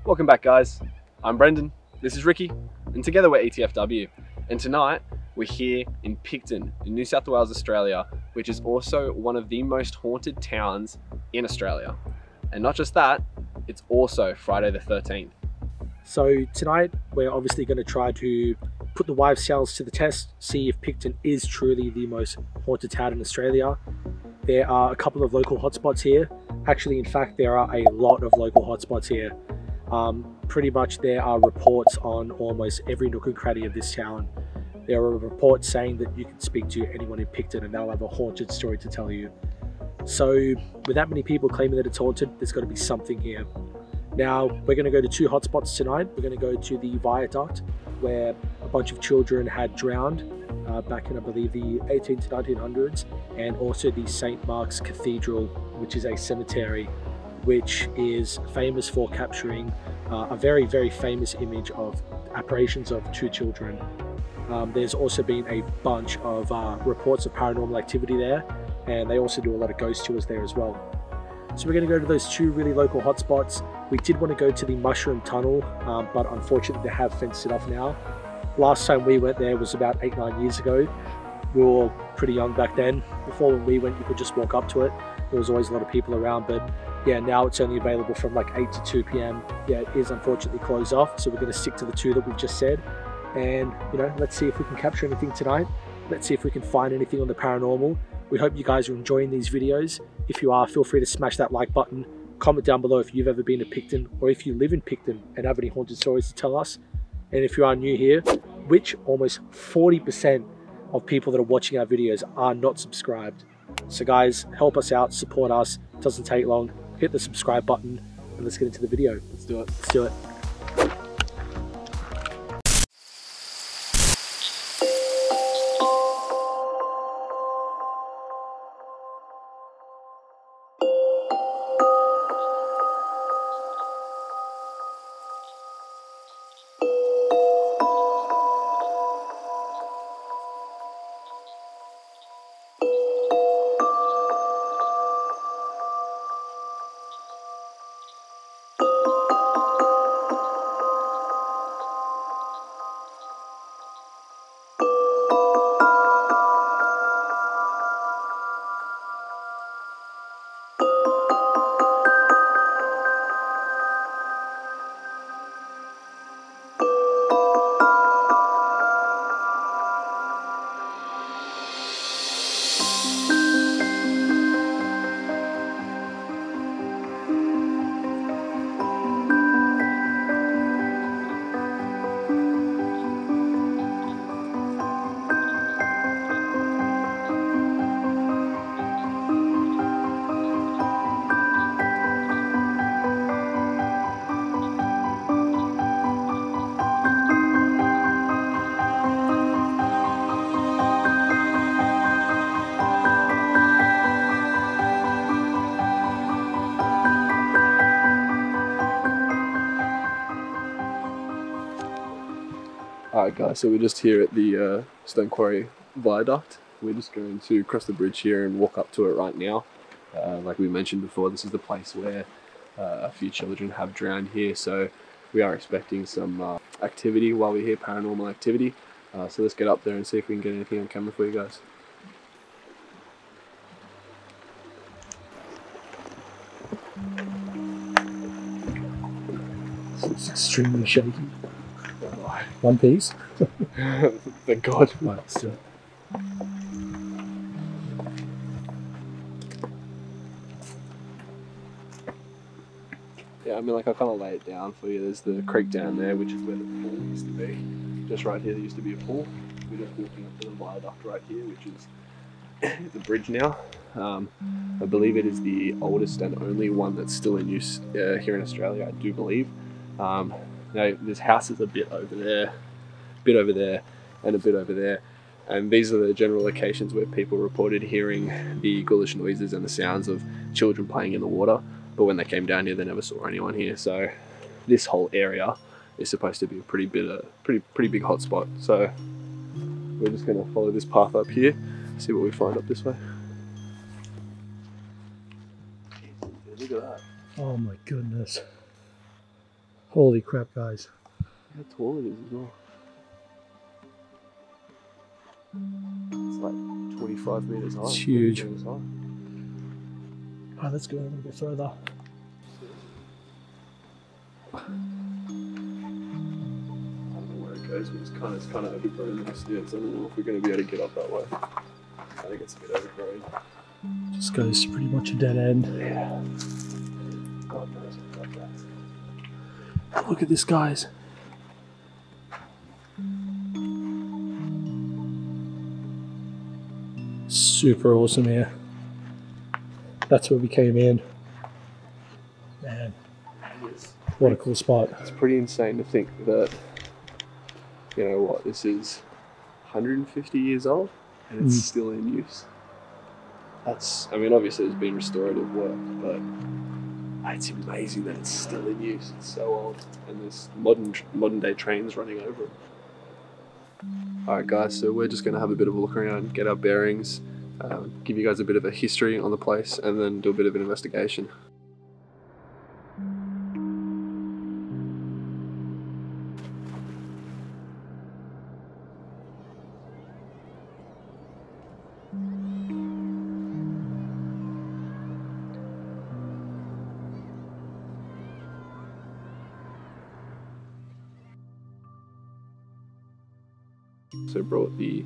Welcome back, guys. I'm Brendan, this is Ricky, and together we're ETFW. And tonight we're here in Picton in New South Wales, Australia, which is also one of the most haunted towns in Australia. And not just that, it's also Friday the 13th. So tonight we're obviously going to try to put the wives' tales to the test, see if Picton is truly the most haunted town in Australia. There are a couple of local hotspots here. Actually, in fact, there are a lot of local hotspots here. Pretty much there are reports on almost every nook and cranny of this town. There are reports saying that you can speak to anyone in Picton and they'll have a haunted story to tell you. So with that many people claiming that it's haunted, there's got to be something here. Now we're going to go to two hotspots tonight. We're going to go to the Viaduct, where a bunch of children had drowned back in, I believe, the 18 to 1900s, and also the St. Mark's Cathedral, which is a cemetery which is famous for capturing a very, very famous image of apparitions of two children. There's also been a bunch of reports of paranormal activity there, and they also do a lot of ghost tours there as well. So we're going to go to those two really local hotspots. We did want to go to the Mushroom Tunnel, but unfortunately they have fenced it off now. Last time we went there was about 8-9 years ago. We were all pretty young back then. Before, when we went, you could just walk up to it. There was always a lot of people around, but yeah, now it's only available from like 8 to 2 p.m. Yeah, it is unfortunately closed off, so we're going to stick to the two that we've just said. And, you know, let's see if we can capture anything tonight. Let's see if we can find anything on the paranormal. We hope you guys are enjoying these videos. If you are, feel free to smash that like button. Comment down below if you've ever been to Picton, or if you live in Picton and have any haunted stories to tell us. And if you are new here, which almost 40% of people that are watching our videos are not subscribed. So guys, help us out, support us. It doesn't take long. Hit the subscribe button and let's get into the video. Let's do it. Let's do it. Alright guys, so we're just here at the Stonequarry Viaduct. We're just going to cross the bridge here and walk up to it right now. Like we mentioned before, this is the place where a few children have drowned here, so we are expecting some activity while we're here, paranormal activity. So let's get up there and see if we can get anything on camera for you guys. It's extremely shaky. One piece. Thank God. Right, let's do it. Yeah, I mean, like, I kind of lay it down for you. There's the creek down there, which is where the pool used to be. Just right here, there used to be a pool. We're just walking up to the viaduct right here, which is the bridge now. I believe it is the oldest and only one that's still in use here in Australia, I do believe. Now, this house is a bit over there, and a bit over there. And these are the general locations where people reported hearing the ghoulish noises and the sounds of children playing in the water. But when they came down here, they never saw anyone here. So this whole area is supposed to be a pretty big hotspot. So we're just going to follow this path up here, see what we find up this way. Look at that. Oh my goodness. Holy crap, guys. How tall it is as well. It's like 25 meters high. It's huge. 30 meters high. Alright, let's go a little bit further. I don't know where it goes, but it's kind of overgrown this year, so I don't know if we're going to be able to get up that way. I think it's a bit overgrown. Just goes to pretty much a dead end. Yeah. God knows about that. Look at this, guys. Super awesome here. That's where we came in. Man, what a cool spot. It's pretty insane to think that, you know what, this is 150 years old and it's still in use. That's, I mean, obviously it's been restorative work, but it's amazing that it's still in use. It's so old, and there's modern day trains running over it. Alright guys, so we're just going to have a bit of a look around, get our bearings, give you guys a bit of a history on the place, and then do a bit of an investigation. So brought the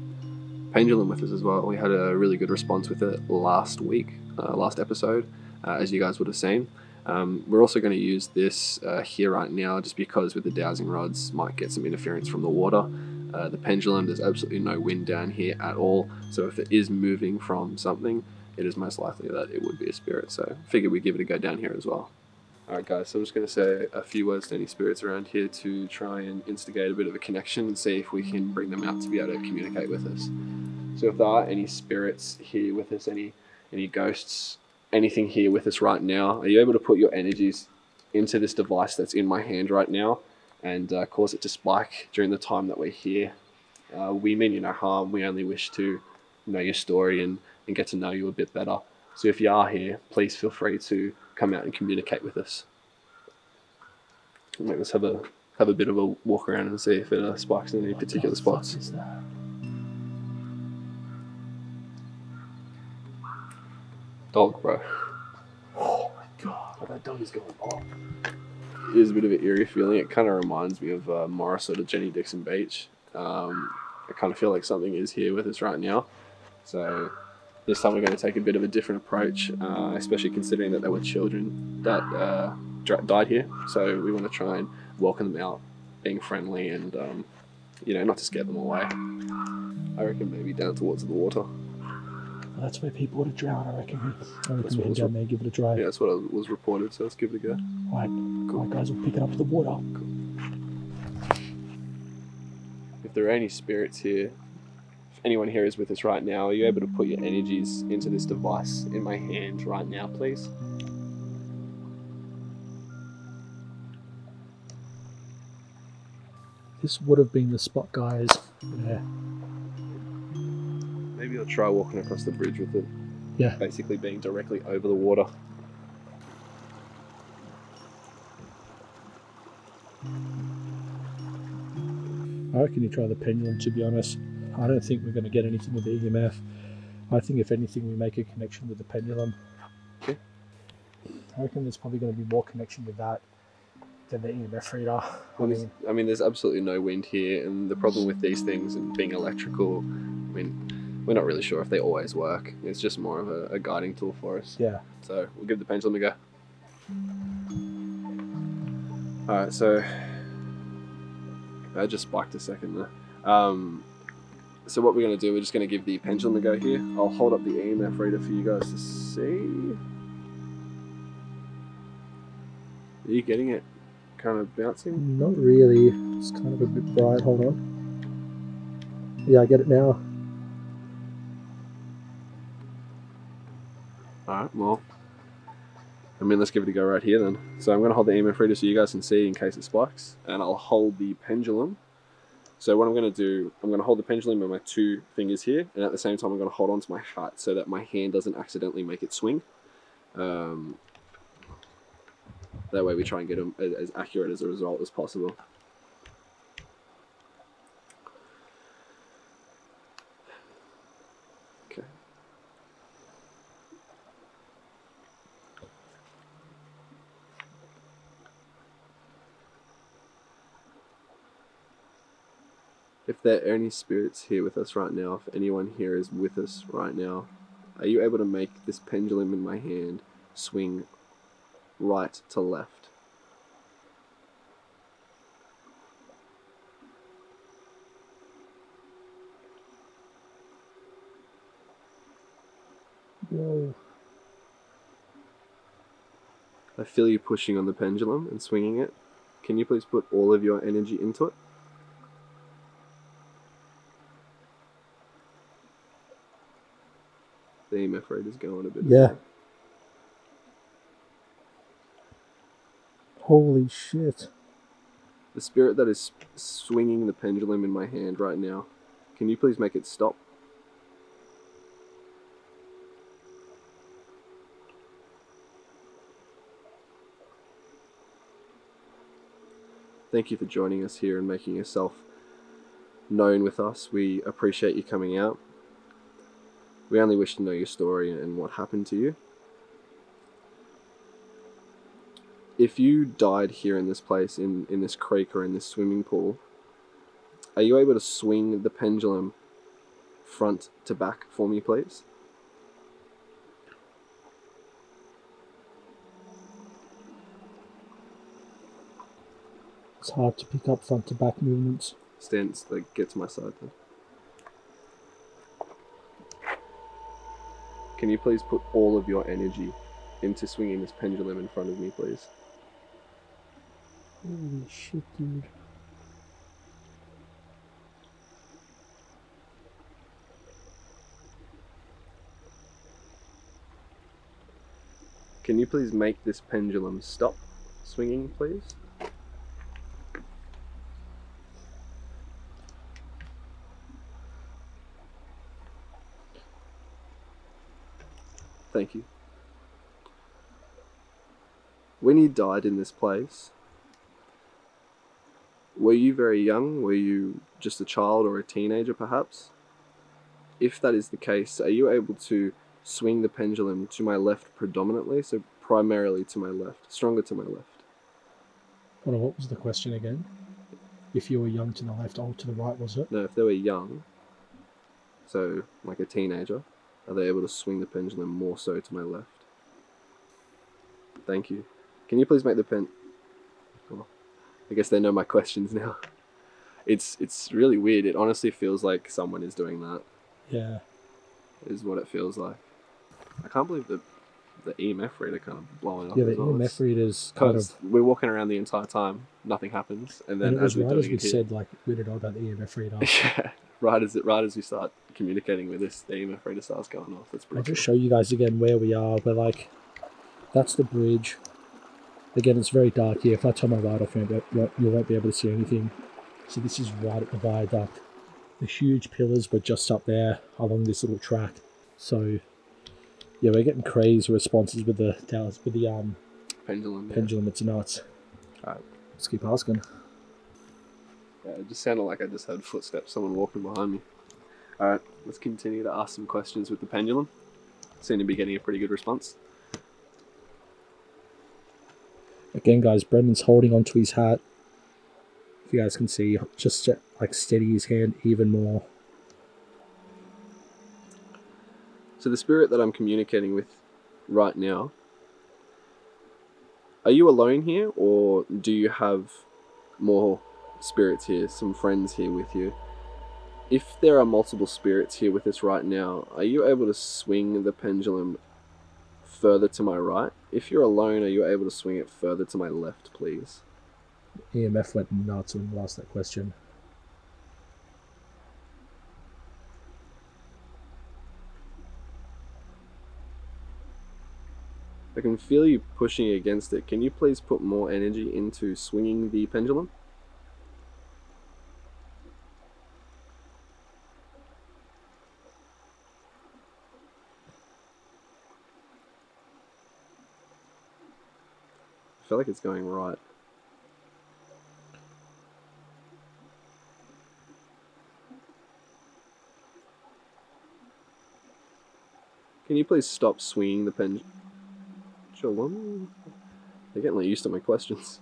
pendulum with us as well. We had a really good response with it last week, last episode, as you guys would have seen. We're also going to use this here right now just because with the dowsing rods might get some interference from the water. The pendulum, there's absolutely no wind down here at all, so if it is moving from something, it is most likely that it would be a spirit, so I figured we'd give it a go down here as well. Alright guys, so I'm just going to say a few words to any spirits around here to try and instigate a bit of a connection and see if we can bring them out to be able to communicate with us. So if there are any spirits here with us, any ghosts, anything here with us right now, are you able to put your energies into this device that's in my hand right now and cause it to spike during the time that we're here? We mean you no harm, we only wish to know your story and get to know you a bit better. So if you are here, please feel free to come out and communicate with us. Let's have a bit of a walk around and see if it spikes in any particular spots. What is that? Dog, bro. Oh my god. Oh, that dog is going off. It is a bit of an eerie feeling. It kind of reminds me of Morris or Jenny Dixon Beach. I kind of feel like something is here with us right now. So this time we're going to take a bit of a different approach, especially considering that there were children that died here. So we want to try and welcome them out, being friendly and, you know, not to scare them away. I reckon maybe down towards the water. Well, that's where people would have drowned, I reckon. I reckon we head down there and give it a try. Yeah, that's what was reported, so let's give it a go. Right, cool. Guys, we'll pick it up to the water. Cool. If there are any spirits here, anyone here is with us right now, are you able to put your energies into this device in my hand right now, please? This would have been the spot, guys. Yeah. Maybe I'll try walking across the bridge with it. Yeah. Basically being directly over the water. I reckon you try the pendulum, to be honest. I don't think we're going to get anything with the EMF. I think if anything we make a connection with the pendulum. Okay. I reckon there's probably going to be more connection with that than the EMF reader. Well, I mean, there's absolutely no wind here, and the problem with these things and being electrical, I mean, we're not really sure if they always work. It's just more of a guiding tool for us. Yeah. So we'll give the pendulum a go. Alright, so I just spiked a second there. So what we're going to do, we're just going to give the pendulum a go here. I'll hold up the EMF reader for you guys to see. Are you getting it kind of bouncing? Not really. It's kind of a bit bright. Hold on. Yeah, I get it now. Alright, well, I mean, let's give it a go right here then. So I'm going to hold the EMF reader so you guys can see in case it spikes. And I'll hold the pendulum. So what I'm going to do, I'm going to hold the pendulum with my two fingers here, and at the same time I'm going to hold on to my hat so that my hand doesn't accidentally make it swing. That way we try and get them as accurate as a result as possible. Okay. If there are any spirits here with us right now, if anyone here is with us right now, are you able to make this pendulum in my hand swing right to left? Whoa. I feel you pushing on the pendulum and swinging it. Can you please put all of your energy into it? The EMF rate is going a bit. Yeah. Holy shit. The spirit that is swinging the pendulum in my hand right now, can you please make it stop? Thank you for joining us here and making yourself known with us. We appreciate you coming out. We only wish to know your story and what happened to you. If you died here in this place, in this creek or in this swimming pool, are you able to swing the pendulum front to back for me, please? It's hard to pick up front to back movements. Stand, like, get to my side then. Can you please put all of your energy into swinging this pendulum in front of me, please? Holy shit, dude. Can you please make this pendulum stop swinging, please? Thank you. When you died in this place, were you very young? Were you just a child or a teenager, perhaps? If that is the case, are you able to swing the pendulum to my left predominantly, so primarily to my left, stronger to my left? Hold on, what was the question again? If you were young to the left, old to the right, was it? No, if they were young, so like a teenager, are they able to swing the pendulum more so to my left? Thank you. Can you please make the pen... Oh, I guess they know my questions now. It's really weird. It honestly feels like someone is doing that. Yeah. Is what it feels like. I can't believe the EMF reader kind of blowing up. Yeah, the as well. EMF reader's kind of... We're walking around the entire time, nothing happens, and then And it was as we're right as doing we it here, said, like, we didn't know about the EMF reader. yeah, right as we start communicating with this, the EMF reader starts going off. That's pretty I'll cool. just show you guys again where we are. We're like, that's the bridge. Again, it's very dark here. If I turn my light off, you won't be able to see anything. So this is right at the viaduct. The huge pillars were just up there along this little track. So yeah, we're getting crazy responses with the Pendulum. pendulum. It's nuts. Alright. Let's keep asking. Yeah, it just sounded like I just heard footsteps, someone walking behind me. Alright, let's continue to ask some questions with the pendulum. Seem to be getting a pretty good response. Again, guys, Brendan's holding onto his hat. If you guys can see, just like steady his hand even more. So the spirit that I'm communicating with right now, are you alone here, or do you have more spirits here, some friends here with you? If there are multiple spirits here with us right now, are you able to swing the pendulum further to my right? If you're alone, are you able to swing it further to my left, please? EMF went nuts when you asked that question. I can feel you pushing against it. Can you please put more energy into swinging the pendulum? I feel like it's going right. Can you please stop swinging the pendulum? They're getting like used to my questions.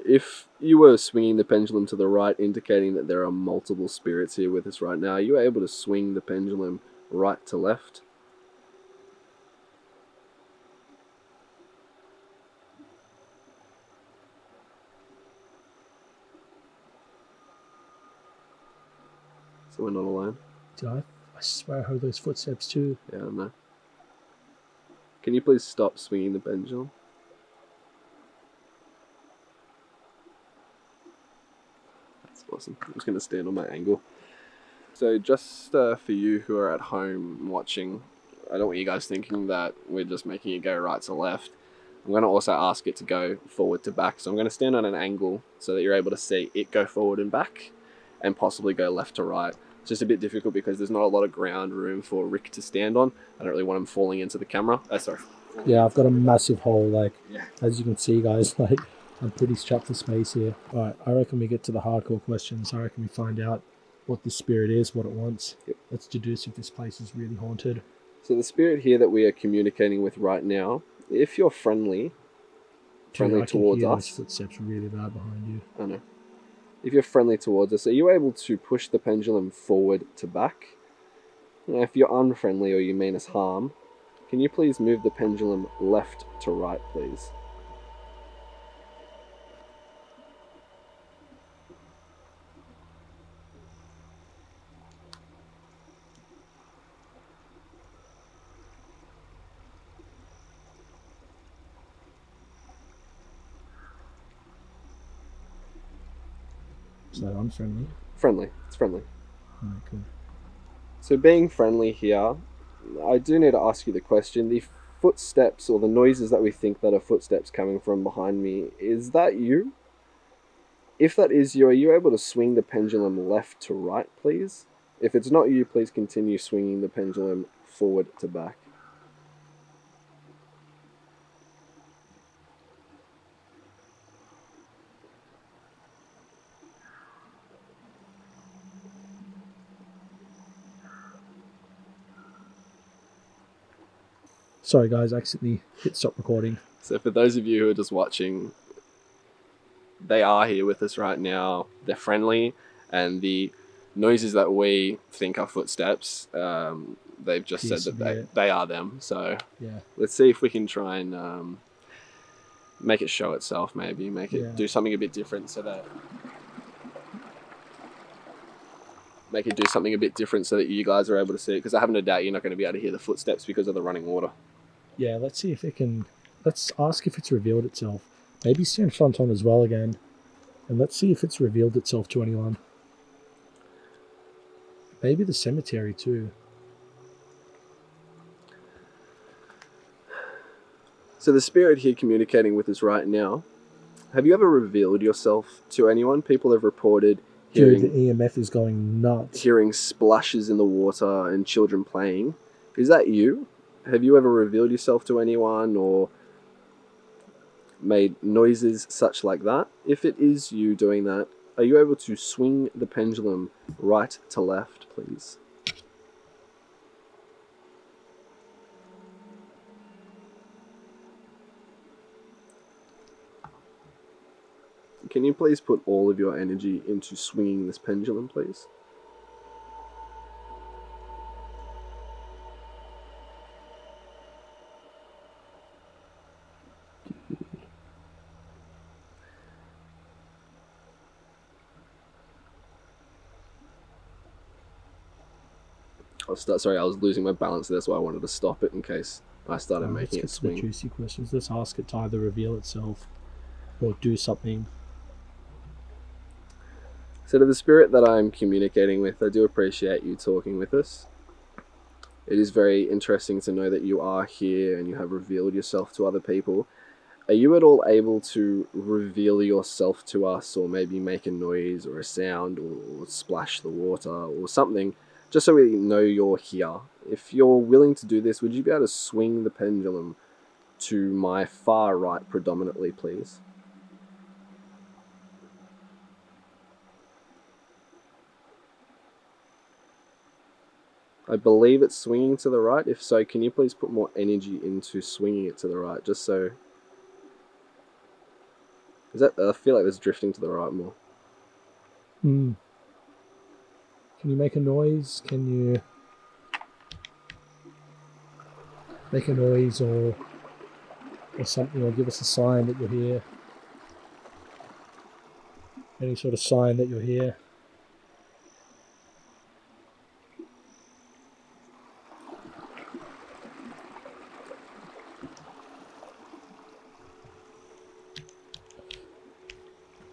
If you were swinging the pendulum to the right, indicating that there are multiple spirits here with us right now, are you able to swing the pendulum right to left? So we're not alone. I swear I heard those footsteps too. Yeah, I know. Can you please stop swinging the pendulum? That's awesome. I'm just going to stand on my angle. So just for you who are at home watching, I don't want you guys thinking that we're just making it go right to left. I'm going to also ask it to go forward to back. So I'm going to stand on an angle so that you're able to see it go forward and back and possibly go left to right. It's just a bit difficult because there's not a lot of ground room for Rick to stand on. I don't really want him falling into the camera. Sorry. Yeah, I've got a massive hole, like, as you can see, guys, like, I'm pretty strapped for space here. Alright, I reckon we get to the hardcore questions. I reckon we find out what this spirit is, what it wants. Yep. Let's deduce if this place is really haunted. So the spirit here that we are communicating with right now, if you're friendly towards us... Footsteps really loud behind you. I know. If you're friendly towards us, are you able to push the pendulum forward to back? Now, if you're unfriendly or you mean us harm, can you please move the pendulum left to right, please? Is that unfriendly? Friendly. It's friendly. Alright, cool. So being friendly here, I do need to ask you the question. The footsteps or the noises that we think that are footsteps coming from behind me, is that you? If that is you, are you able to swing the pendulum left to right, please? If it's not you, please continue swinging the pendulum forward to back. Sorry guys, I accidentally hit stop recording. So for those of you who are just watching, they are here with us right now. They're friendly, and the noises that we think are footsteps, they've just said that they are them. So yeah, let's see if we can try and make it show itself, maybe make it do something a bit different so that you guys are able to see it, because I have no doubt you're not going to be able to hear the footsteps because of the running water. Yeah, let's see if it can. Let's ask if it's revealed itself. Maybe stand front on as well again, and let's see if it's revealed itself to anyone. Maybe the cemetery too. So the spirit here communicating with us right now, have you ever revealed yourself to anyone? People have reported hearing... Dude, the EMF is going nuts. Hearing splashes in the water and children playing. Is that you? Have you ever revealed yourself to anyone or made noises such like that? If it is you doing that, are you able to swing the pendulum right to left, please? Can you please put all of your energy into swinging this pendulum, please? Sorry, I was losing my balance. That's why I wanted to stop it in case I started making it swing. Let's get to the juicy questions. Let's ask it to either reveal itself or do something. So to the spirit that I'm communicating with, I do appreciate you talking with us. It is very interesting to know that you are here and you have revealed yourself to other people. Are you at all able to reveal yourself to us, or maybe make a noise or a sound or splash the water or something, just so we know you're here? If you're willing to do this, would you be able to swing the pendulum to my far right predominantly, please. I believe it's swinging to the right. If so, can you please put more energy into swinging it to the right, just so... Is that... I feel like it's drifting to the right more. Can you make a noise? Can you make a noise or something, or give us a sign that you're here? Any sort of sign that you're here?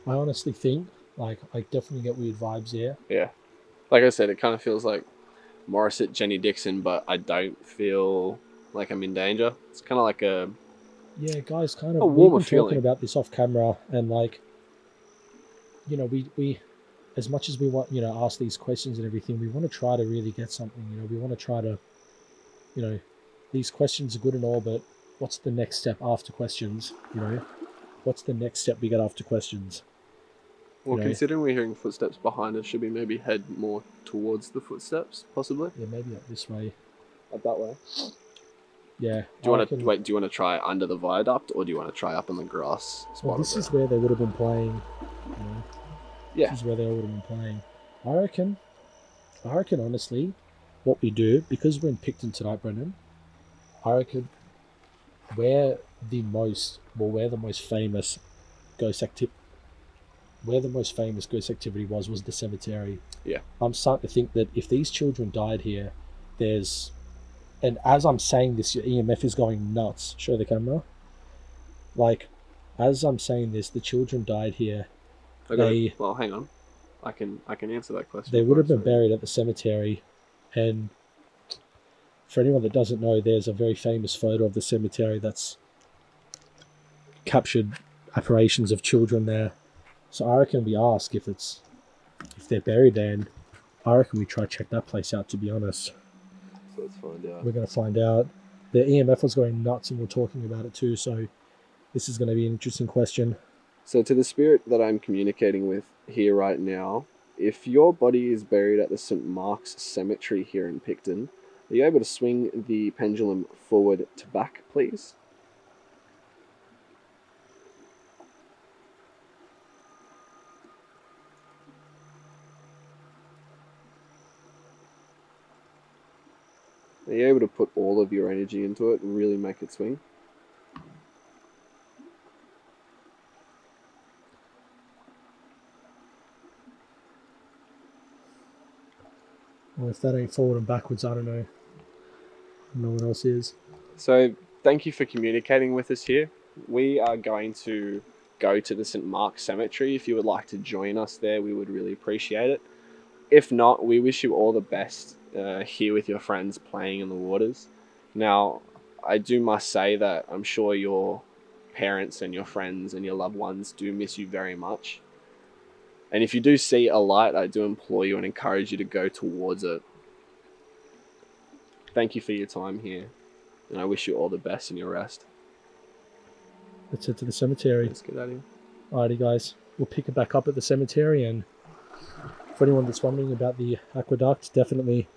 I honestly think, like, I definitely get weird vibes here. Yeah. Like I said, it kind of feels like Morissette, Jenny Dixon, but I don't feel like I'm in danger. It's kind of like a... Yeah, guys, kind of... a warmer we've been talking feeling about this off camera, and, like, you know, we as much as we want, you know, ask these questions and everything, we want to try to really get something, you know, we want to try to, you know, these questions are good and all, but what's the next step after questions, you know? What's the next step we get after questions? Well, you know? considering we're hearing footsteps behind us, should we maybe head more towards the footsteps, possibly? Yeah, maybe up this way. Up that way? Yeah. Do you want to wait? Do you want to try under the viaduct, or do you want to try up in the grass? Well, this is where they would have been playing. You know? Yeah. This is where they would have been playing. I reckon honestly, what we do, because we're in Picton tonight, Brendan, I reckon where the most famous ghost activity was the cemetery. Yeah. I'm starting to think that if these children died here, and as I'm saying this, your EMF is going nuts. Show the camera. Like, as I'm saying this, the children died here. Well, hang on. I can answer that question. They would have been buried at the cemetery, and for anyone that doesn't know, there's a very famous photo of the cemetery that's captured apparitions of children there. So I reckon we ask if they're buried there, and I reckon we try to check that place out, to be honest. So let's find out. We're going to find out. The EMF was going nuts, and we're talking about it too, so this is going to be an interesting question. So to the spirit that I'm communicating with here right now, if your body is buried at the St. Mark's Cemetery here in Picton, are you able to swing the pendulum forward to back, please? Are you able to put all of your energy into it and really make it swing? Well, if that ain't forward and backwards, I don't know. I don't know what else is. So, thank you for communicating with us here. We are going to go to the St. Mark's Cemetery. If you would like to join us there, we would really appreciate it. If not, we wish you all the best here with your friends playing in the waters. Now, I must say that I'm sure your parents and your friends and your loved ones do miss you very much. And if you do see a light, I do implore you and encourage you to go towards it. Thank you for your time here, and I wish you all the best in your rest. Let's head to the cemetery. Let's get out of here. Alrighty, guys. We'll pick it back up at the cemetery, and for anyone that's wondering about the aqueduct, definitely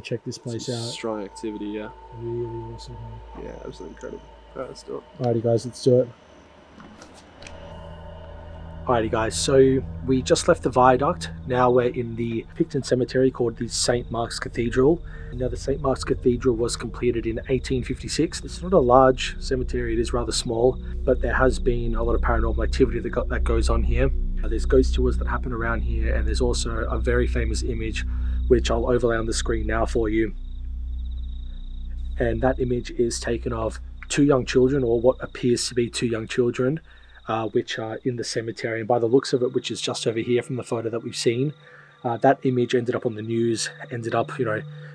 check this place out. Strong activity, yeah. Really awesome. Yeah, absolutely incredible. Alright, let's do it. Alrighty, guys, let's do it. Alrighty, guys, so we just left the viaduct. Now we're in the Picton Cemetery called the St. Mark's Cathedral. Now, the St. Mark's Cathedral was completed in 1856. It's not a large cemetery, it is rather small, but there has been a lot of paranormal activity that goes on here. There's ghost tours that happen around here, and there's also a very famous image which I'll overlay on the screen now for you. And that image is taken of two young children, or what appears to be two young children, which are in the cemetery. And by the looks of it, which is just over here from the photo that we've seen, that image ended up on the news, ended up,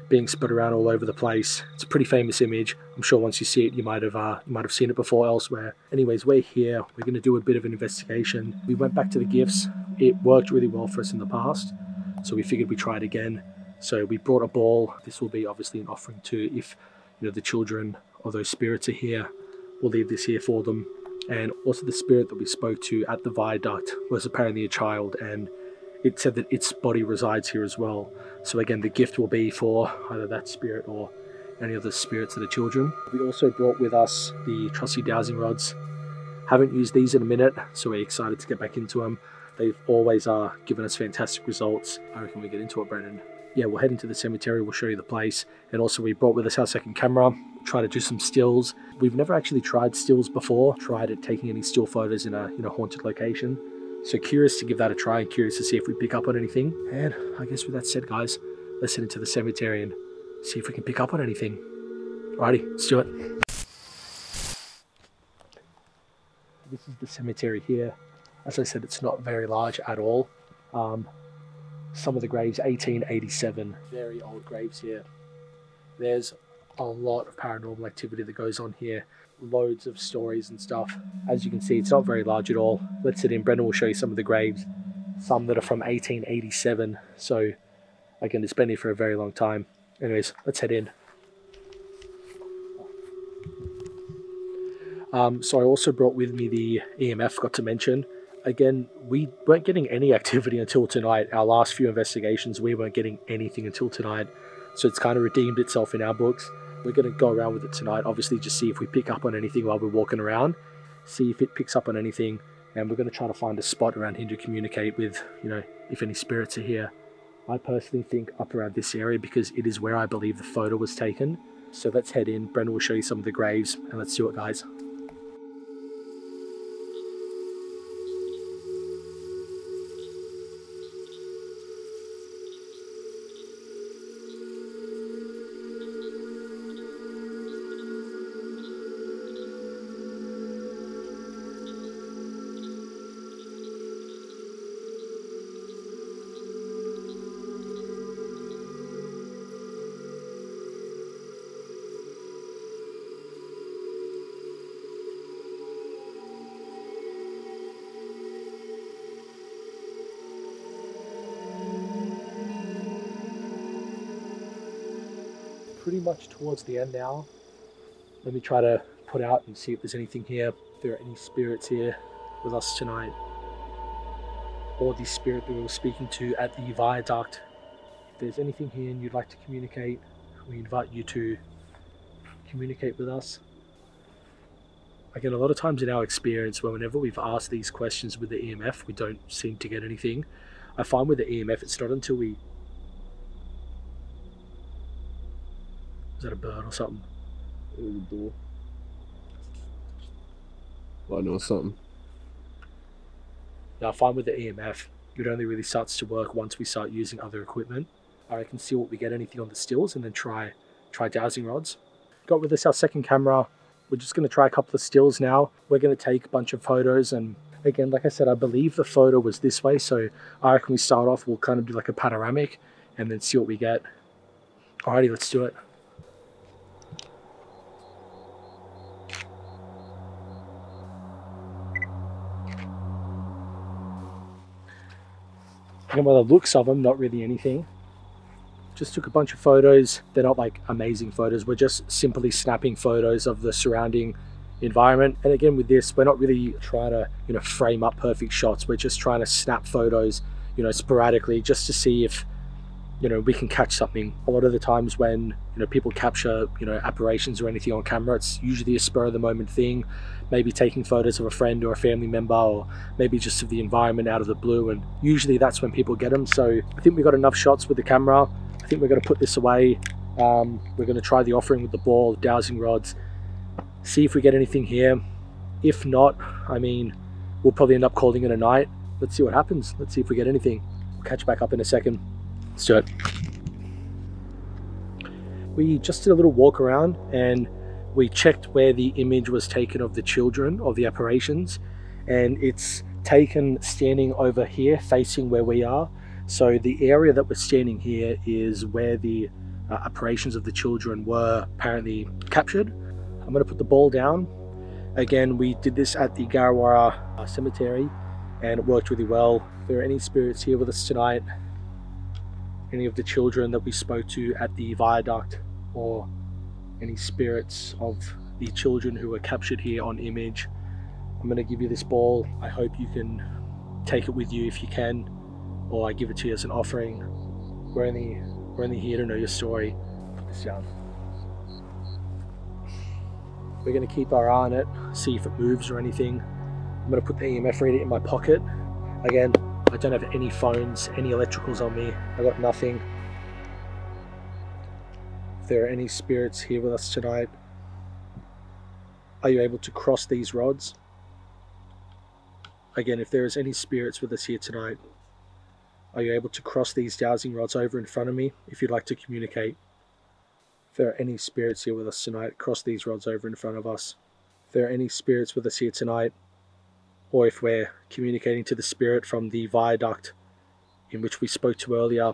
being spread around all over the place. It's a pretty famous image. I'm sure once you see it, you might have seen it before elsewhere. Anyways, we're here. We're going to do a bit of an investigation. We went back to the gifts. It worked really well for us in the past, so we figured we'd try it again. So we brought a ball. This will be obviously an offering to if the children of those spirits are here, we'll leave this here for them. And also the spirit that we spoke to at the Viaduct was apparently a child, and it said that its body resides here as well. So again, the gift will be for either that spirit or any of the spirits of the children. We also brought with us the trusty dowsing rods. Haven't used these in a minute, so we're excited to get back into them. They've always given us fantastic results. I reckon we get into it, Brendan. Yeah, we'll head into the cemetery, we'll show you the place. And also we brought with us our second camera, try to do some stills. We've never actually tried stills before, tried at taking any still photos in a haunted location. So curious to give that a try and curious to see if we pick up on anything. And I guess with that said, guys, let's head into the cemetery and see if we can pick up on anything. Alrighty, let's do it. This is the cemetery here. As I said, it's not very large at all. Some of the graves, 1887, very old graves here. There's a lot of paranormal activity that goes on here. Loads of stories and stuff. As you can see, it's not very large at all. Let's sit in. Brendan will show you some of the graves. Some that are from 1887. So, again, it's been here for a very long time. Anyways, let's head in. So I also brought with me the EMF, forgot to mention. Again, we weren't getting any activity until tonight. Our last few investigations, we weren't getting anything until tonight. So it's kind of redeemed itself in our books. We're going to go around with it tonight, obviously, just see if we pick up on anything while we're walking around. See if it picks up on anything. And we're going to try to find a spot around here to communicate with, if any spirits are here. I personally think up around this area because it is where I believe the photo was taken. So let's head in. Brendan will show you some of the graves and let's do it, guys. Pretty much towards the end now. Let me try to put out and see if there's anything here. If there are any spirits here with us tonight. Or the spirit that we were speaking to at the Viaduct. If there's anything here and you'd like to communicate, we invite you to communicate with us. Again, a lot of times in our experience, whenever we've asked these questions with the EMF, we don't seem to get anything. I find with the EMF, it's not until we... Is that a bird or something? It was a door. Well, I know something. Now I find with the EMF, it only really starts to work once we start using other equipment. I can see what we get, anything on the stills, and then try dowsing rods. Got with us our second camera. We're just going to try a couple of stills now. We're going to take a bunch of photos, and again, like I said, I believe the photo was this way, so I reckon we start off, we'll kind of do like a panoramic, and then see what we get. Alrighty, let's do it. And by the looks of them, not really anything. Just took a bunch of photos. They're not like amazing photos. We're just simply snapping photos of the surrounding environment. And again, with this, we're not really trying to, frame up perfect shots. We're just trying to snap photos, sporadically, just to see if, we can catch something. A lot of the times when, people capture, apparitions or anything on camera, it's usually a spur of the moment thing. Maybe taking photos of a friend or a family member, or maybe just of the environment out of the blue. And usually that's when people get them. So I think we got enough shots with the camera. I think we're going to put this away. We're going to try the offering with the ball, dowsing rods, see if we get anything here. If not, we'll probably end up calling it a night. Let's see what happens. Let's see if we get anything. We'll catch back up in a second. Let's do it. We just did a little walk around and we checked where the image was taken of the children, of the apparitions, and it's taken standing over here facing where we are. So the area that we're standing here is where the apparitions of the children were apparently captured. I'm going to put the ball down. Again, we did this at the Garawara cemetery and it worked really well. If there are any spirits here with us tonight, any of the children that we spoke to at the Viaduct, or any spirits of the children who were captured here on image. I'm going to give you this ball. I hope you can take it with you if you can, or I give it to you as an offering. We're only here to know your story. Put this down. We're going to keep our eye on it, see if it moves or anything. I'm going to put the EMF reader in my pocket. Again, I don't have any phones, any electricals on me. I got nothing. If there are any spirits here with us tonight, are you able to cross these rods? Again, if there is any spirits with us here tonight, are you able to cross these dowsing rods over in front of me if you'd like to communicate? If there are any spirits here with us tonight, cross these rods over in front of us. If there are any spirits with us here tonight, or if we're communicating to the spirit from the viaduct in which we spoke to earlier,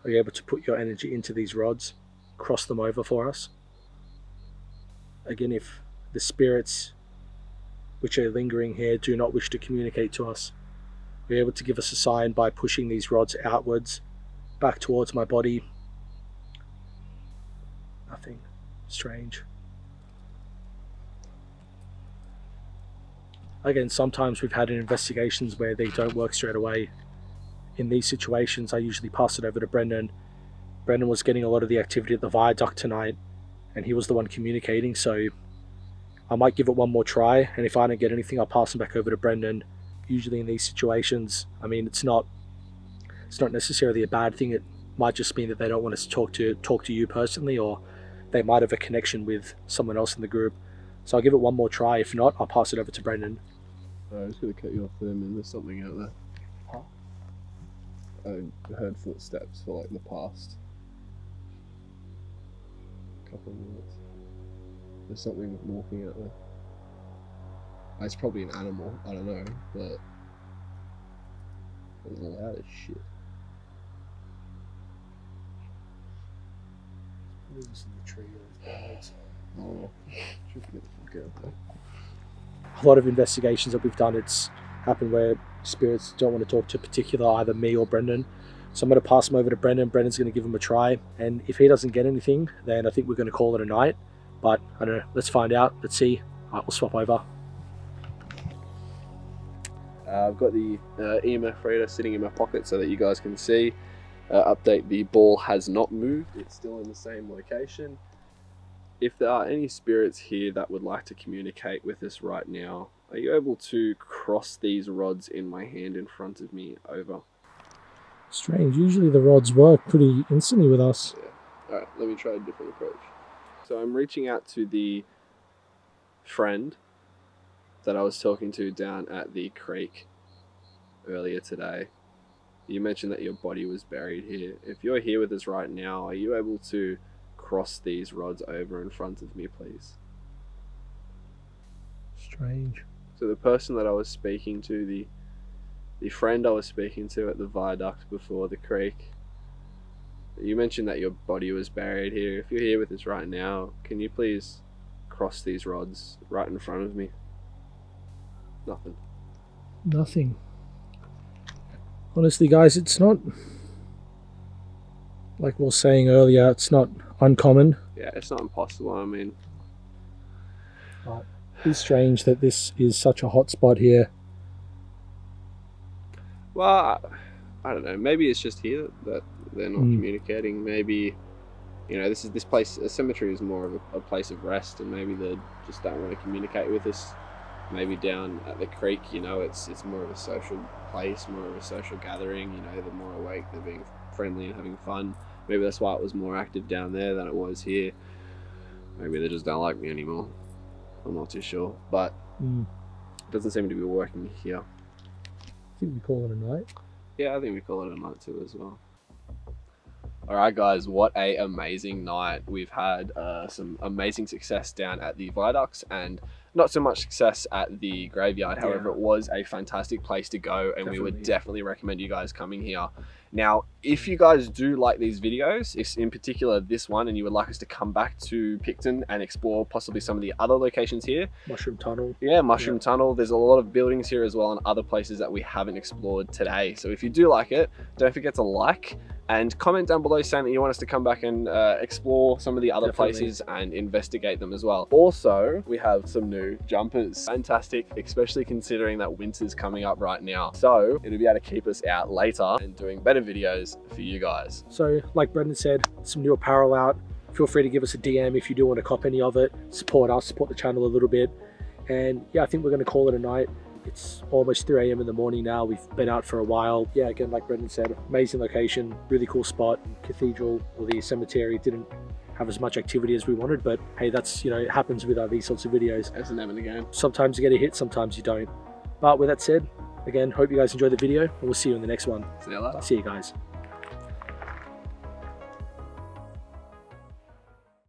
are you able to put your energy into these rods, cross them over for us? Again, if the spirits which are lingering here do not wish to communicate to us, are you able to give us a sign by pushing these rods outwards, back towards my body? Nothing. Strange. Again, sometimes we've had investigations where they don't work straight away. In these situations, I usually pass it over to Brendan. Brendan was getting a lot of the activity at the viaduct tonight, and he was the one communicating, so I might give it one more try, and if I don't get anything, I'll pass it back over to Brendan. Usually in these situations, I mean, it's not necessarily a bad thing. It might just mean that they don't want us to talk to you personally, or they might have a connection with someone else in the group. So I'll give it one more try. If not, I'll pass it over to Brendan. I was going to cut you off there, man. There's something out there. Huh? I heard footsteps for like the past couple of minutes. There's something walking out there. It's probably an animal, I don't know, but it's loud as shit. Probably just in the tree or the birds. Oh, should get the fuck out there. A lot of investigations that we've done, it's happened where spirits don't want to talk to particular either me or Brendan. So I'm going to pass them over to Brendan. Brendan's going to give him a try, and if he doesn't get anything, then I think we're going to call it a night. But I don't know, let's find out, let's see. All right, we'll swap over. I've got the EMF reader sitting in my pocket so that you guys can see. Update, the ball has not moved, it's still in the same location. If there are any spirits here that would like to communicate with us right now, are you able to cross these rods in my hand in front of me over? Strange, usually the rods work pretty instantly with us. Yeah. Alright, let me try a different approach. So I'm reaching out to the friend that I was talking to down at the creek earlier today. You mentioned that your body was buried here. If you're here with us right now, are you able to cross these rods over in front of me, please? Strange. So the person that I was speaking to, the friend I was speaking to at the viaduct before the creek, you mentioned that your body was buried here. If you're here with us right now, can you please cross these rods right in front of me? Nothing. Nothing. Honestly, guys, it's not, like we were saying earlier, it's not uncommon. Yeah, it's not impossible, I mean. But it's strange that this is such a hot spot here. Well, I don't know. Maybe it's just here that they're not communicating. Maybe, you know, this place, a cemetery is more of a place of rest, and maybe they just don't want to communicate with us. Maybe down at the creek, you know, it's more of a social place, more of a social gathering. You know, they're more awake, they're being friendly and having fun. Maybe that's why it was more active down there than it was here. Maybe they just don't like me anymore. I'm not too sure, but it doesn't seem to be working here. I think we call it a night. Yeah, I think we call it a night too as well. Alright guys, what a amazing night. We've had some amazing success down at the viaducts and not so much success at the graveyard. However, it was a fantastic place to go, and we would definitely recommend you guys coming here. Now, if you guys do like these videos, in particular this one, and you would like us to come back to Picton and explore possibly some of the other locations here. Mushroom Tunnel. Yeah, Mushroom Tunnel. There's a lot of buildings here as well and other places that we haven't explored today. So if you do like it, don't forget to like And comment down below saying that you want us to come back and explore some of the other places and investigate them as well. Also, we have some new jumpers. Fantastic, especially considering that winter's coming up right now. So it'll be able to keep us out later and doing better videos for you guys. So like Brendan said, some new apparel out. Feel free to give us a DM if you do want to cop any of it. Support us, support the channel a little bit. And yeah, I think we're going to call it a night. It's almost 3 AM in the morning now. We've been out for a while. Yeah, again, like Brendan said, amazing location, really cool spot. Cathedral, or the cemetery, didn't have as much activity as we wanted, but hey, that's, you know, it happens with these sorts of videos. As an having a game. Sometimes you get a hit, sometimes you don't. But with that said, again, hope you guys enjoyed the video, and we'll see you in the next one. See you later. See you guys.